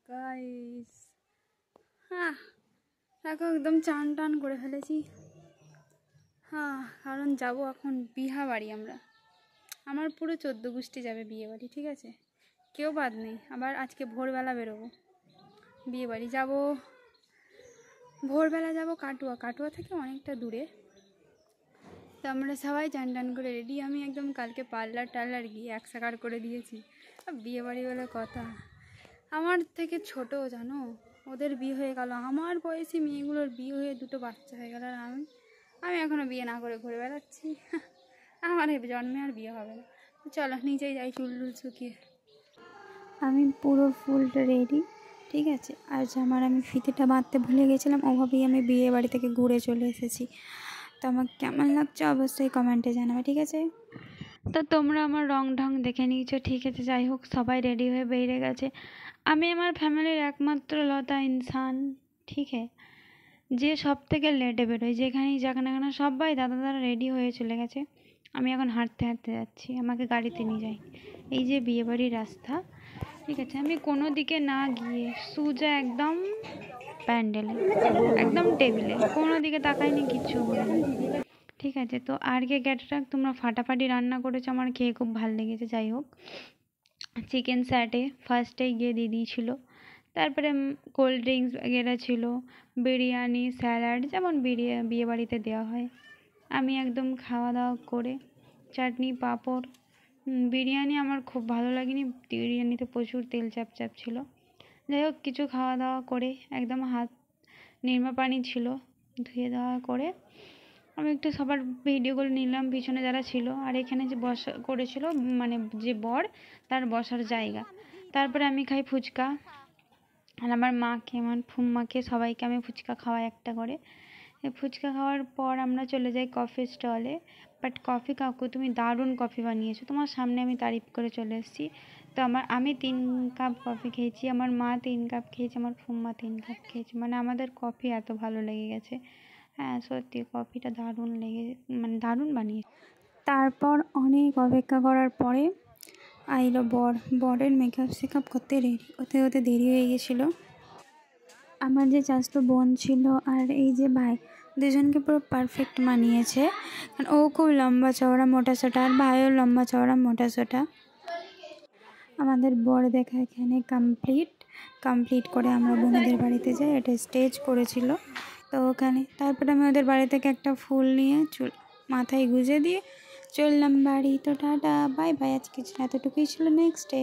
Guys দেখো একদম চান টান করে ফেলেছি। কারণ যাব এখন বিহা বাড়ি। আমার পুরো 14 গোষ্ঠী যাবে বিয়ে বাড়ি, ঠিক আছে? কেউ বাদ নেই। আবার আজকে ভোরবেলা বেরোবো, বিয়ে বাড়ি যাব। ভোরবেলা যাব কাটুয়া থেকে অনেকটা দূরে। তো আমরা সবাই চান টান করে রেডি। আমি একদম কালকে পার্লার গিয়ে একসাকার করে দিয়েছি। বিয়ে বাড়ি বলে কথা, আমার থেকে ছোট জানো, ওদের বিয়ে হয়ে গেল। আমার বয়সী মেয়েগুলোর বিয়ে হয়ে 2টো বাচ্চা হয়ে গেল, আর আমি এখনও বিয়ে না করে ঘুরে বেড়াচ্ছি। আমার এই জন্মে আর বিয়ে হবে না। চলো নিচেই যাই চুল শুকিয়ে। আমি পুরো ফুল রেডি, ঠিক আছে? আর আমি ফিতেটা বাঁধতে ভুলে গেছিলাম, ওভাবেই আমি বিয়ে বাড়ি থেকে ঘুরে চলে এসেছি। তো আমার কেমন লাগছে অবশ্যই কমেন্টে জানাবে, ঠিক আছে? তো তোমরা আমার রং ঢং দেখে নিয়েছো, ঠিক আছে? যাই হোক, সবাই রেডি হয়ে বেরিয়ে গেছে। আমি আমার ফ্যামিলির একমাত্র লতা ইনসান, ঠিক আছে, যে সব থেকে লেটে বেরোয়। যেখানেই যাক না কেন সবাই দাদা রেডি হয়ে চলে গেছে। আমি এখন হাঁটতে যাচ্ছি, আমাকে গাড়িতে নিয়ে যায়। এই যে বিয়েবাড়ির রাস্তা, ঠিক আছে? আমি কোনো দিকে না গিয়ে সোজা একদম প্যান্ডেলে, একদম টেবিলে, কোনো দিকে তাকাইনি, কিচ্ছু বলিনি, ঠিক আছে? তো আর কে ক্যাটারাক তোমরা ফাটাফাটি রান্না করেছো, আমার খেয়ে খুব ভালো লেগেছে। যাই হোক, চিকেন স্যাটে ফার্স্টেই গিয়ে দিয়ে দিয়েছিলো, তারপরে কোল্ড ড্রিঙ্কস এরা ছিল, বিরিয়ানি, স্যালাড, যেমন বিয়ে বাড়িতে দেওয়া হয়। আমি একদম খাওয়া দাওয়া করে, চাটনি, পাঁপড়, বিরিয়ানি আমার খুব ভালো লাগেনি, বিরিয়ানিতে প্রচুর তেল চাপ ছিল। যাই হোক, কিছু খাওয়া দাওয়া করে একদম হাত নির্মা পানি ছিল, ধুয়ে দেওয়া করে আমি একটু সবার ভিডিওগুলো নিলাম, পিছনে যারা ছিল। আর এখানে যে বসা করেছিল, মানে যে বর, তার বসার জায়গা। তারপরে আমি খাই ফুচকা, আর আমার মাকে, আমার ফুম্মাকে, সবাইকে আমি ফুচকা খাওয়াই একটা করে। ফুচকা খাওয়ার পর আমরা চলে যাই কফি স্টলে। বাট কফি কাকু, তুমি দারুণ কফি বানিয়েছো, তোমার সামনে আমি তারিফ করে চলে এসেছি। তো আমি 3 কাপ কফি খেয়েছি, আমার মা 3 কাপ খেয়েছে, আমার ফুম্মা 3 কাপ খেয়েছে। মানে আমাদের কফি এত ভালো লেগে গেছে। হ্যাঁ সত্যি, কফিটা দারুণ দারুণ বানিয়েছে। তারপর অনেক অপেক্ষা করার পরে আইলো বরের মেকআপ করতে হতে দেরি হয়ে গেছিলো। আমার যে চাচাতো বোন ছিল আর এই যে ভাই, দুজনকে পুরো পারফেক্ট মানিয়েছে। কারণ ও খুব লম্বা চওড়া মোটা সোটা, আর ভাইও লম্বা চওড়া মোটা সোটা। আমাদের বর দেখা এখানে কমপ্লিট করে আমরা বোনদের বাড়িতে যাই। এটা স্টেজ করেছিল তো ওখানে। তারপরে আমি ওদের বাড়ি থেকে একটা ফুল নিয়ে মাথায় গুঁজে দিয়ে চললাম বাড়ি। তো টাটা বাই বাই, আজকে এতটুকুই ছিল, নেক্সট ডে।